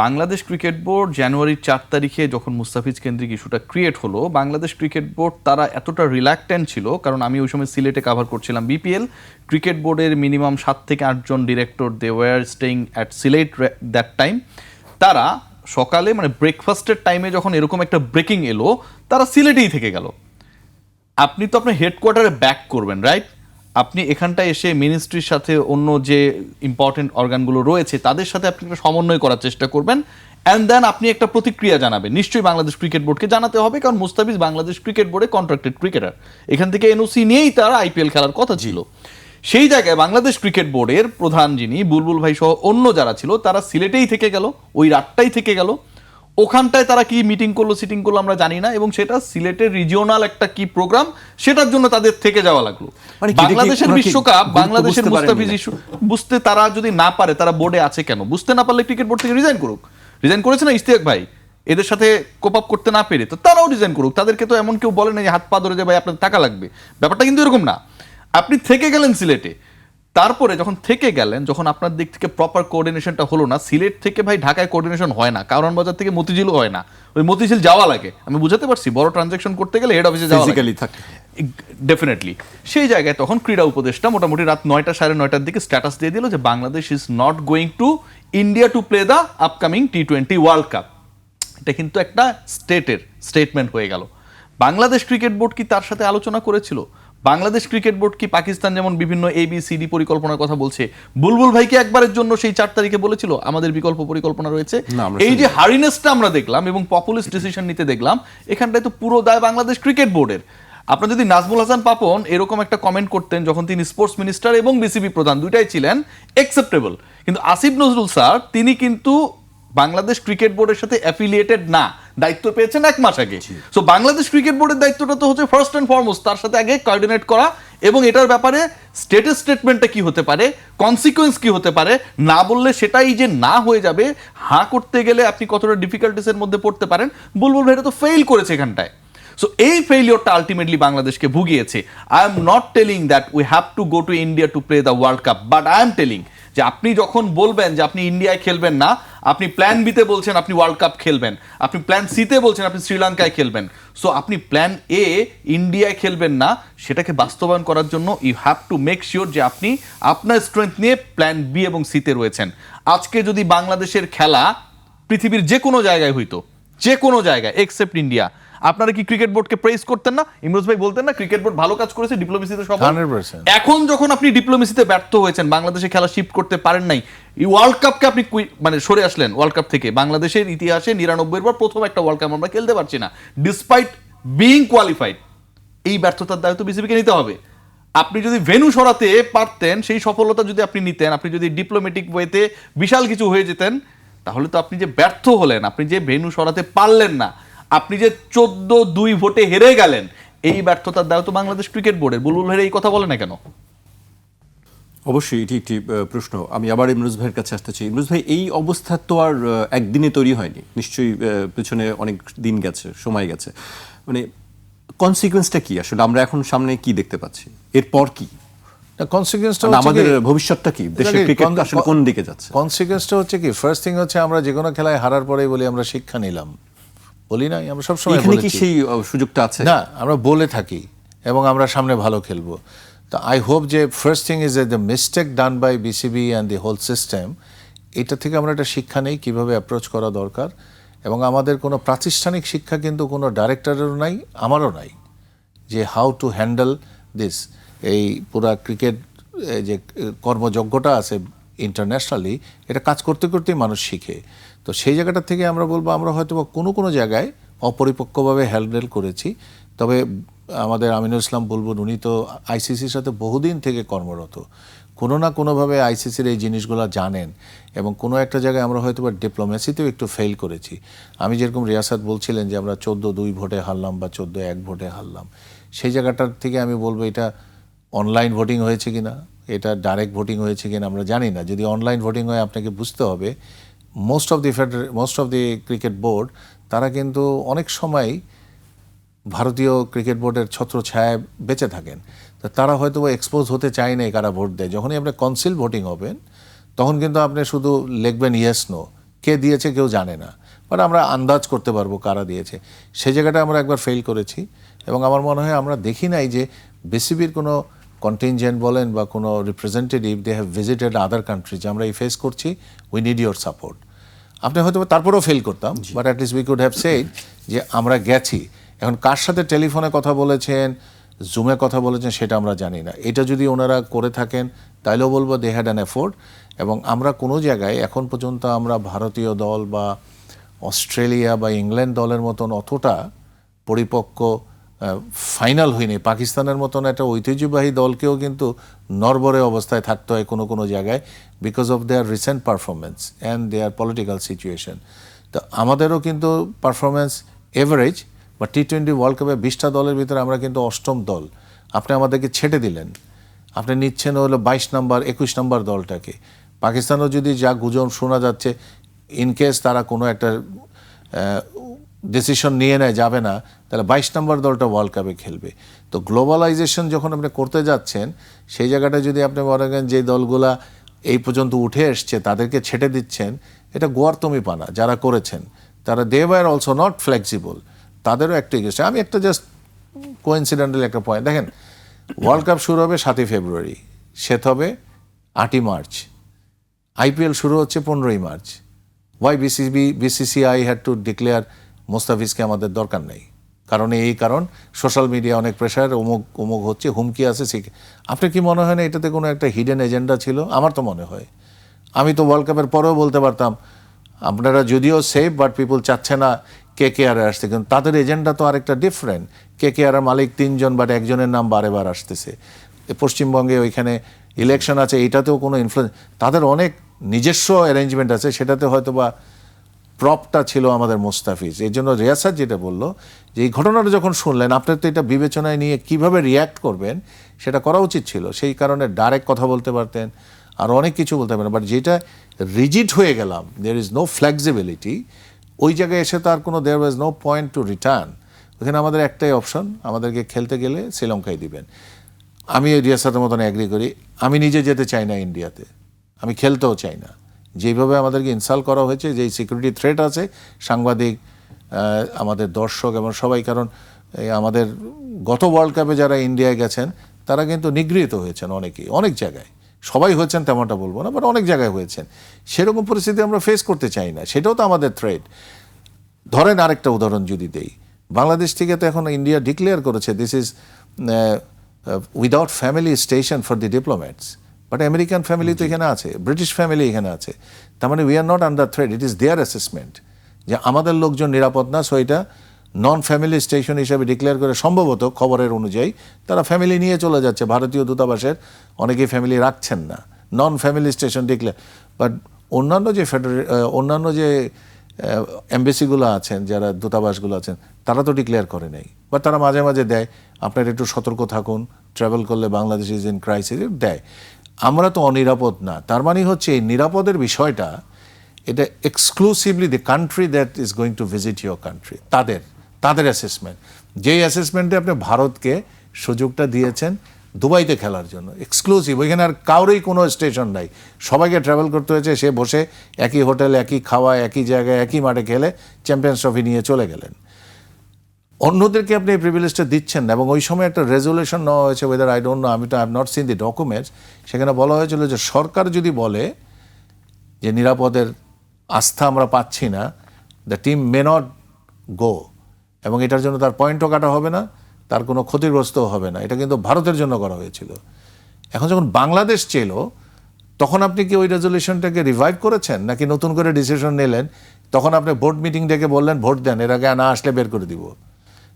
Bangladesh cricket board জানুয়ারির 4 তারিখে যখন মুস্তাফিজ কেন্দ্রিক ইস্যুটা ক্রিয়েট হলো, বাংলাদেশ ক্রিকেট বোর্ড তারা এতটা রিল্যাক্টেন্ট ছিল, কারণ আমি ওই সময় সিলেটে কাভার করছিলাম বিপিএল। ক্রিকেট বোর্ডের মিনিমাম 7 থেকে 8 জন director they were staying at Sylhet that time. তারা সকালে মানে ব্রেকফাস্টের টাইমে যখন এরকম একটা ব্রেকিং এলো, তারা সিলেটেই থেকে গেল। আপনি তো আপনার হেডকোয়ার্টারে ব্যাক করবেন, রাইট? আপনি এখানটায় এসে মিনিস্ট্রির সাথে অন্য যে ইম্পর্টেন্ট অর্গানগুলো রয়েছে তাদের সাথে আপনি একটা সমন্বয় করার চেষ্টা করবেন, অ্যান্ড দেন আপনি একটা প্রতিক্রিয়া জানাবেন। নিশ্চয়ই বাংলাদেশ ক্রিকেট বোর্ডকে জানাতে হবে, কারণ মুস্তাফিজ বাংলাদেশ ক্রিকেট বোর্ডে কন্ট্রাক্টেড ক্রিকেটার। এখান থেকে এনওসি নিয়েই তারা আইপিএল খেলার কথা ছিল। সেই জায়গায় বাংলাদেশ ক্রিকেট বোর্ডের প্রধান যিনি বুলবুল ভাই সহ অন্য যারা ছিল তারা সিলেটেই থেকে গেল, ওই রাতটাই থেকে গেল। ওখানটায় তারা কি মিটিং করলো সিটিং করলো আমরা জানি না, এবং সেটা সিলেটের রিজিওনাল একটা কি প্রোগ্রাম, সেটার জন্য তাদের থেকে যাওয়া লাগলো। বাংলাদেশের বিশ্বকাপ, বাংলাদেশের মুস্তাফিজ ইস্যু বুঝতে তারা যদি না পারে, তারা বোর্ডে আছে কেন? বুঝতে না পারলে ক্রিকেট বোর্ড থেকে রিজাইন করুক। রিজাইন করেছে না ইশতিয়াক ভাই, এদের সাথে কোপ আপ করতে না পেরে, তো তারাও রিজাইন করুক। তাদেরকে তো এমন কেউ বলে না যে হাত পা ধরে যে ভাই আপনার টাকা লাগবে। ব্যাপারটা কিন্তু এরকম না। আপনি থেকে গেলেন সিলেটে, তারপরে যখন থেকে গেলেন, যখন আপনার দিক থেকে প্রপার কোঅর্ডিনেশনটা হলো না, সিলেট থেকে ভাই ঢাকায় কোঅর্ডিনেশন হয় না, কারণ বাজার থেকে মতিঝিলও হয় না, ওই মতিঝিল যাওয়া লাগে। আমি বুঝাতে পারছি, বড় ট্রানজাকশন করতে গেলে হেড অফিসে যাওয়া লাগে ডেফিনেটলি। সেই জায়গায় তখন ক্রীড়া উপদেষ্টা মোটামুটি রাত 9টা সাড়ে 9টার দিকে স্ট্যাটাস দিয়ে দিল যে Bangladesh is not going to India to play the upcoming T20 world cup. এটা কিন্তু একটা স্টেটমেন্ট হয়ে গেল। বাংলাদেশ ক্রিকেট বোর্ড কি তার সাথে আলোচনা করেছিল? বাংলাদেশ ক্রিকেট বোর্ড কি পাকিস্তান যেমন বিভিন্ন ABCD পরিকল্পনার কথা বলছে, বুলবুল ভাইকে একবারের জন্য সেই 4 তারিখে বলেছিল আমাদের বিকল্প পরিকল্পনা রয়েছে? এই যে হারিনেসটা আমরা দেখলাম এবং পপুলিস্ট ডিসিশন নিতে দেখলাম, এখানটায় তো পুরো দায় বাংলাদেশ ক্রিকেট বোর্ডের। আপনার যদি নাজমুল হাসান পাপন এরকম একটা কমেন্ট করতেন যখন তিনি স্পোর্টস মিনিস্টার এবং বিসিবি প্রধান দুইটাই ছিলেন, একসেপ্টেবল। কিন্তু আসিফ নজরুল স্যার তিনি কিন্তু বাংলাদেশ ক্রিকেট বোর্ডের সাথে অ্যাফিলিয়েটেড না, দায়িত্ব পেয়েছেন 1 মাস আগে। সো বাংলাদেশ ক্রিকেট বোর্ডের দায়িত্বটা তো হচ্ছে ফার্স্ট অ্যান্ড ফরমোস্ট তার সাথে আগে কোঅর্ডিনেট করা, এবং এটার ব্যাপারে স্টেটমেন্টটা কি হতে পারে, কনসিকুয়েন্স কি হতে পারে, না বললে সেটাই যে না হয়ে যাবে, হাঁ করতে গেলে আপনি কতটা ডিফিকাল্টিসের মধ্যে পড়তে পারেন। বুলবুল ভাই তো ফেইল করেছে এখানটায়। সো এই ফেইলিওরটা আলটিমেটলি বাংলাদেশকে ভুগিয়েছে। I am not telling that we have to go to India to play the world cup, but I am telling যে আপনি যখন বলবেন যে আপনি ইন্ডিয়ায় খেলবেন না, আপনি প্ল্যান বিতে বলছেন আপনি ওয়ার্ল্ড কাপ খেলবেন, আপনি প্ল্যান সিতে বলছেন আপনি শ্রীলঙ্কায় খেলবেন, সো আপনি প্ল্যান এ ইন্ডিয়ায় খেলবেন না, সেটাকে বাস্তবায়ন করার জন্য you have to make sure যে আপনি আপনার স্ট্রেংথ নিয়ে প্ল্যান বি এবং সিতে রয়েছেন। আজকে যদি বাংলাদেশের খেলা পৃথিবীর যে কোনো জায়গায় হইতো, যে কোনো জায়গায় এক্সেপ্ট ইন্ডিয়া, আপনারা কি ক্রিকেট বোর্ডকে প্রেজ করতেন না? ইমরোজ ভাই বলতেন না ক্রিকেট বোর্ড ভালো কাজ করেছে, ডিপ্লোমেসিতে সফল? 100%। এখন যখন আপনি ডিপ্লোমেসিতে ব্যর্থ হয়েছেন, বাংলাদেশে খেলা শিফট করতে পারেন নাই, এই ওয়ার্ল্ড কাপকে আপনি মানে সরে আসলেন ওয়ার্ল্ড কাপ থেকে। বাংলাদেশের ইতিহাসে 99 বার প্রথম একটা ওয়ার্ল্ড কাপ আমরা খেলতে পারছি না ডিসপাইট বিইং কোয়ালিফাইড। এই ব্যর্থতার দায়িত্ব বিসিবিকে নিতে হবে। আপনি যদি ভেন্যু সরাতে পারতেন, সেই সফলতা যদি আপনি নিতেন, আপনি যদি ডিপ্লোম্যাটিক ওয়েতে বিশাল কিছু হয়ে যেতেন, তাহলে তো আপনি যে ব্যর্থ হলেন, আপনি যে ভেন্যু সরাতে পারলেন না, আপনি যে 14-2 ভোটে হেরে গেলেন, এই ব্যর্থতার দায় তো বাংলাদেশ ক্রিকেট বোর্ডের। বুলবুল ভাই এই কথা বলে না কেন? অবশ্যই এটি একটি প্রশ্ন। আমি আবার ইমরোজ ভাইয়ের কাছে আসতে চাই। ইমরোজ ভাই, এই অবস্থা তো আর একদিনে তৈরি হয়নি, নিশ্চয়ই পেছনে অনেক দিন গেছে, সময় গেছে। মানে কনসিকুয়েন্সটা কি আসলে? আমরা এখন সামনে কি দেখতে পাচ্ছি, এরপর কি কনসিকুয়েন্সটা আমাদের ভবিষ্যৎটা কি, দেশের ক্রিকেট আসলে কোন দিকে যাচ্ছে? কনসিকুয়েন্সটা হচ্ছে কি, ফার্স্ট থিং হচ্ছে আমরা যে কোনো খেলায় হারার পরেই বলি আমরা শিক্ষা নিলাম, বলি না? আমরা সবসময় এখানে কি সেই সুযোগটা আছে? না, আমরা বলে থাকি এবং আমরা সামনে ভালো খেলবো। তো আই হোপ যে first thing is the mistake done by BCB and the whole system, এটা থেকে আমরা একটা শিক্ষা নেই কীভাবে অ্যাপ্রোচ করা দরকার। এবং আমাদের কোনো প্রাতিষ্ঠানিক শিক্ষা কিন্তু কোনো ডাইরেক্টরেরও নাই, আমারও নাই, যে হাউ টু হ্যান্ডেল দিস। এই পুরা ক্রিকেট যে কর্মযজ্ঞটা আছে ইন্টারন্যাশনালি, এটা কাজ করতে করতেই মানুষ শিখে। তো সেই জায়গাটা থেকে আমরা বলবো আমরা হয়তো কোনো জায়গায় অপরিপক্কভাবে হ্যান্ডেল করেছি। তবে আমাদের আমিনুল ইসলাম বুলবুল, উনি তো আইসিসির সাথে বহুদিন থেকে কর্মরত, কোনো না কোনোভাবে আইসিসির এই জিনিসগুলো জানেন, এবং কোনো একটা জায়গায় আমরা হয়তো ডিপ্লোমেসিতেও একটু ফেল করেছি। আমি যেরকম রিয়াসাত বলছিলেন যে আমরা 14-2 ভোটে হারলাম বা 14-1 ভোটে হারলাম, সেই জায়গাটার থেকে আমি বলবো এটা অনলাইন ভোটিং হয়েছে কিনা, এটা ডাইরেক্ট ভোটিং হয়েছে কিনা আমরা জানি না। যদি অনলাইন ভোটিং হয়, আপনাকে বুঝতে হবে most of the cricket board তারা কিন্তু অনেক সময় ভারতীয় ক্রিকেট বোর্ডের ছত্রছায়ায় বেঁচে থাকেন। তো তারা হয়তো এক্সপোজ হতে চায় না কারা ভোট দেয়। যখনই আপনি কনসিল ভোটিং হবেন, তখন কিন্তু আপনি শুধু লিখবেন ইয়েস নো, কে দিয়েছে কেউ জানে না, বাট আমরা আন্দাজ করতে পারবো কারা দিয়েছে। সেই জায়গাটা আমরা একবার ফেল করেছি, এবং আমার মনে হয় আমরা দেখি নাই যে বিসিবির কোনো কন্টিনজেন্ট বলেন বা কোনো representative they have visited other country যে আমরা এই ফেস করছি, উই নিড ইউর সাপোর্ট। আপনি হয়তো তারপরেও ফেল করতাম, but at least we could have said যে আমরা গেছি। এখন কার সাথে টেলিফোনে কথা বলেছেন, জুমে কথা বলেছেন, সেটা আমরা জানি না। এটা যদি ওনারা করে থাকেন তাইলেও বলবো দে হ্যাড অ্যান এফোর্ট। এবং আমরা কোনো জায়গায় এখন পর্যন্ত আমরা ভারতীয় দল বা অস্ট্রেলিয়া বা ইংল্যান্ড দলের মতন অতটা পরিপক্ক ফাইনাল হয়নি। পাকিস্তানের মতন একটা ঐতিহ্যবাহী দলকেও কিন্তু নড়বড়ে অবস্থায় থাকতে হয় কোনো কোনো জায়গায়, because of their recent performance and their political situation. তো আমাদেরও কিন্তু পারফরমেন্স এভারেজ, বা টি-20 ওয়ার্ল্ড কাপে 20টা দলের ভিতরে আমরা কিন্তু 8ম দল। আপনি আমাদেরকে ছেটে দিলেন, আপনি নিচ্ছেন হলো 22 নম্বর 21 নম্বর দলটাকে। পাকিস্তানও যদি যা গুজব শোনা যাচ্ছে, ইনকেস তারা কোনো একটা ডিসিশন নিয়ে নেয় যাবে না, তাহলে 22 নম্বর দলটা ওয়ার্ল্ড কাপে খেলবে। তো গ্লোবালাইজেশন যখন আপনি করতে যাচ্ছেন, সেই জায়গাটা যদি আপনি মনে করেন যে দলগুলা এই পর্যন্ত উঠে এসছে তাদেরকে ছেটে দিচ্ছেন, এটা গোয়ার্তমি পানা যারা করেছেন। তারা they were also not flexible, তাদেরও একটা গেছে। আমি একটা জাস্ট কোইন্সিডেন্টাল একটা পয়েন্ট দেখেন, ওয়ার্ল্ড কাপ শুরু হবে 7ই ফেব্রুয়ারি, শেষ হবে 8ই মার্চ, আইপিএল শুরু হচ্ছে 15ই March. Why BCCI had to declare মোস্তাফিজকে আমাদের দরকার নেই, কারণ এই কারণ সোশ্যাল মিডিয়া অনেক প্রেশার, অমুক হচ্ছে, হুমকি আছে। আপনি কি মনে হয় না এটাতে কোনো একটা হিডেন এজেন্ডা ছিল? আমার তো মনে হয়। আমি তো ওয়ার্ল্ড কাপের পরেও বলতে পারতাম আপনারা যদিও সেফ, বাট পিপুল চাচ্ছে না KKR আসতে, কিন্তু তাদের এজেন্ডা তো আরেকটা ডিফারেন্ট। KKR মালিক 3 জন, বাট একজনের নাম বারে আসতেছে। পশ্চিমবঙ্গে ওইখানে ইলেকশন আছে, এইটাতেও কোনো ইনফ্লুয়েন্স, তাদের অনেক নিজস্ব অ্যারেঞ্জমেন্ট আছে, সেটাতে হয়তো বা প্রপটা ছিল আমাদের মোস্তাফিজ। এই জন্য রিয়াসাত যেটা বললো যে এই ঘটনাটা যখন শুনলেন, আপনার তো এটা বিবেচনায় নিয়ে কিভাবে রিয়্যাক্ট করবেন সেটা করা উচিত ছিল। সেই কারণে ডাইরেক্ট কথা বলতে পারতেন, আর অনেক কিছু বলতে পারেন, বাট যেটা রিজিড হয়ে গেলাম, দেয়ার ইজ নো ফ্লেক্সিবিলিটি, ওই জায়গায় এসে তো আর কোনো there was no point to return. ওখানে আমাদের একটাই অপশন, আমাদেরকে খেলতে গেলে শ্রীলঙ্কায় দিবেন। আমি রিয়াসাতের মতন অ্যাগ্রি করি। আমি নিজে যেতে চাই না ইন্ডিয়াতে, আমি খেলতেও চাই না। যেইভাবে আমাদেরকে ইনসাল্ট করা হয়েছে, যেই সিকিউরিটি থ্রেট আছে, সাংবাদিক, আমাদের দর্শক এবং সবাই, কারণ আমাদের গত ওয়ার্ল্ড কাপে যারা ইন্ডিয়ায় গেছেন তারা কিন্তু নিগৃহীত হয়েছেন অনেকেই, অনেক জায়গায়। সবাই হয়েছেন তেমনটা বলবো না, বাট অনেক জায়গায় হয়েছেন। সেরকম পরিস্থিতি আমরা ফেস করতে চাই না, সেটাও তো আমাদের থ্রেট। ধরেন আরেকটা উদাহরণ যদি দেই, বাংলাদেশ থেকে তো এখন ইন্ডিয়া ডিক্লেয়ার করেছে this is without family station for the diplomats, but American family তো এখানে আছে, ব্রিটিশ ফ্যামিলি এখানে আছে। তার মানে we are not under threat, it is their assessment যে আমাদের লোকজন নিরাপদ না, সো এটা নন ফ্যামিলি স্টেশন হিসাবে ডিক্লেয়ার করে, সম্ভবত খবরের অনুযায়ী তারা ফ্যামিলি নিয়ে চলে যাচ্ছে। ভারতীয় দূতাবাসের অনেকেই ফ্যামিলি রাখছেন না, নন ফ্যামিলি স্টেশন ডিক্লেয়ার। বাট অন্যান্য যে এমবেসিগুলো আছেন, যারা দূতাবাসগুলো আছেন, তারা তো ডিক্লেয়ার করে নাই, বাট তারা মাঝে মাঝে দেয় আপনারা একটু সতর্ক থাকুন, ট্রাভেল করলে বাংলাদেশ ইজ ইন ক্রাইসিস দেয়। আমরা তো অনিরাপদ না। তার মানে হচ্ছে এই নিরাপদের বিষয়টা, এটা exclusively the country that is going to visit your country, তাদের অ্যাসেসমেন্ট। যেই অ্যাসেসমেন্টে আপনি ভারতকে সুযোগটা দিয়েছেন দুবাইতে খেলার জন্য এক্সক্লুসিভ, ওইখানে আর কারোরই কোনো স্টেশন নাই, সবাইকে ট্রাভেল করতে হয়েছে। সে বসে একই হোটেল, একই খাওয়া, একই জায়গায়, একই মাঠে খেলে চ্যাম্পিয়ন্স ট্রফি নিয়ে চলে গেলেন। অন্যদেরকে আপনি এই প্রিভিলেজটা দিচ্ছেন না। এবং ওই সময় একটা রেজলিউশন নেওয়া হয়েছে, ওয়েদার আই ডোন্ট নো, আমি তো I have not seen the documents. সেখানে বলা হয়েছিল যে সরকার যদি বলে যে নিরাপদের আস্থা আমরা পাচ্ছি না, the team may not go, এবং এটার জন্য তার পয়েন্টও কাটা হবে না, তার কোনো ক্ষতিগ্রস্তও হবে না। এটা কিন্তু ভারতের জন্য করা হয়েছিল। এখন যখন বাংলাদেশ চেল, তখন আপনি কি ওই রেজলিউশনটাকে রিভাইভ করেছেন, নাকি নতুন করে ডিসিশন নিলেন? তখন আপনি বোর্ড মিটিং ডেকে বললেন ভোট দেন, এর আগে না আসলে বের করে দিব।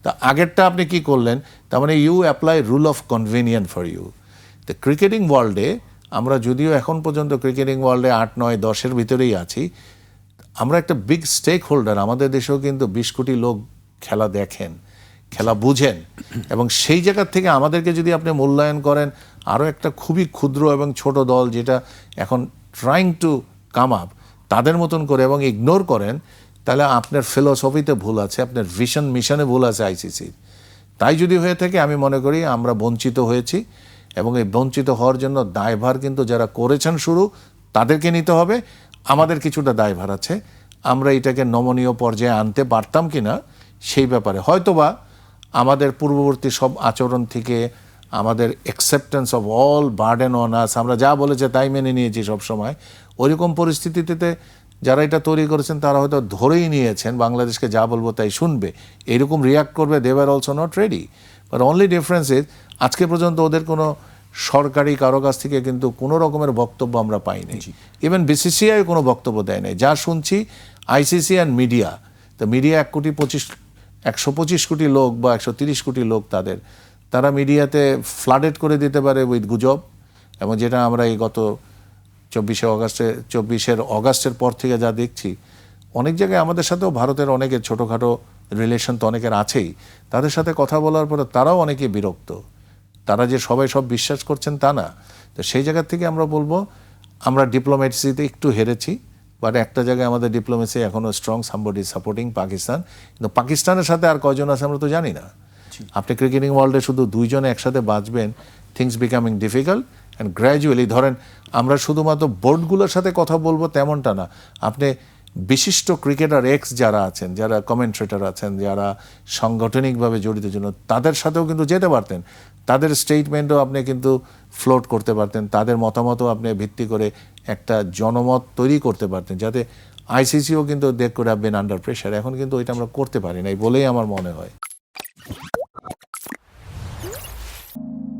তা আগেরটা আপনি কি করলেন? তার মানে you apply rule of convenient for you. তো ক্রিকেটিং ওয়ার্ল্ডে আমরা যদিও এখন পর্যন্ত ক্রিকেটিং ওয়ার্ল্ডে 8, 9, 10-এর ভিতরেই আছি, আমরা একটা বিগ স্টেক হোল্ডার। আমাদের দেশেও কিন্তু 20 কোটি লোক খেলা দেখেন, খেলা বুঝেন, এবং সেই জায়গার থেকে আমাদেরকে যদি আপনি মূল্যায়ন করেন আরও একটা খুবই ক্ষুদ্র এবং ছোট দল যেটা এখন ট্রাইং টু কাম আপ, তাদের মতন করে, এবং ইগনোর করেন, তাহলে আপনার ফিলোসফিতে ভুল আছে, আপনার ভিশন মিশনে ভুল আছে আইসিসির। তাই যদি হয়ে থাকে, আমি মনে করি আমরা বঞ্চিত হয়েছি, এবং এই বঞ্চিত হওয়ার জন্য দায়ভার কিন্তু যারা করেছেন শুরু, তাদেরকে নিতে হবে। আমাদের কিছুটা দায়ভার আছে, আমরা এটাকে নমনীয় পর্যায়ে আনতে পারতাম কিনা সেই ব্যাপারে হয়তোবা আমাদের পূর্ববর্তী সব আচরণ থেকে আমাদের acceptance of all burden on আস, আমরা যা বলেছে তাই মেনে নিয়েছি সব সময়, ওইরকম পরিস্থিতিতে যারা এটা তৈরি করেছেন তারা হয়তো ধরেই নিয়েছেন বাংলাদেশকে যা বলবো তাই শুনবে, এরকম রিয়াক্ট করবে, they were also not ready. But only difference is আজকে পর্যন্ত ওদের কোনো সরকারি কারো কাছ থেকে কিন্তু কোনো রকমের বক্তব্য আমরা পাইনি। ইভেন বিসিসিআই কোনো বক্তব্য দেয় নাই। যা শুনছি আইসিসি অ্যান্ড মিডিয়া, তো মিডিয়া 125 কোটি লোক বা 130 কোটি লোক তারা মিডিয়াতে ফ্লাডেড করে দিতে পারে উইথ গুজব, এবং যেটা আমরা এই গত 24 অগাস্টের পর থেকে যা দেখছি, অনেক জায়গায় আমাদের সাথেও ভারতের অনেকের ছোটোখাটো রিলেশন তো অনেকের আছেই, তাদের সাথে কথা বলার পরে তারাও অনেকে বিরক্ত। তারা যে সবাই সব বিশ্বাস করছেন তা না। তো সেই জায়গা থেকে আমরা বলবো আমরা ডিপ্লোমেসিতে একটু হেরেছি, বাট একটা জায়গায় আমাদের ডিপ্লোমেসি এখনও স্ট্রং, সামবডি সাপোর্টিং পাকিস্তান। কিন্তু পাকিস্তানের সাথে আর কয়জন আছে আমরা তো জানি না। আপনি ক্রিকেটিং ওয়ার্ল্ডে শুধু দুইজনে একসাথে বাঁচবেন, things becoming difficult and gradually. ধরেন আমরা শুধুমাত্র বোর্ডগুলোর সাথে কথা বলবো তেমনটা না, আপনি বিশিষ্ট ক্রিকেটার এক্স যারা আছেন, যারা কমেন্ট্রেটর আছেন, যারা সাংগঠনিকভাবে জড়িত জন্য, তাদের সাথেও কিন্তু যেতে পারতেন, তাদের স্টেটমেন্টও আপনি কিন্তু ফ্লোট করতে পারতেন, তাদের মতামতও আপনি ভিত্তি করে একটা জনমত তৈরি করতে পারতেন, যাতে আইসিসিও কিন্তু they could have been under pressure. এখন কিন্তু ওইটা আমরা করতে পারি নাই বলেই আমার মনে হয়।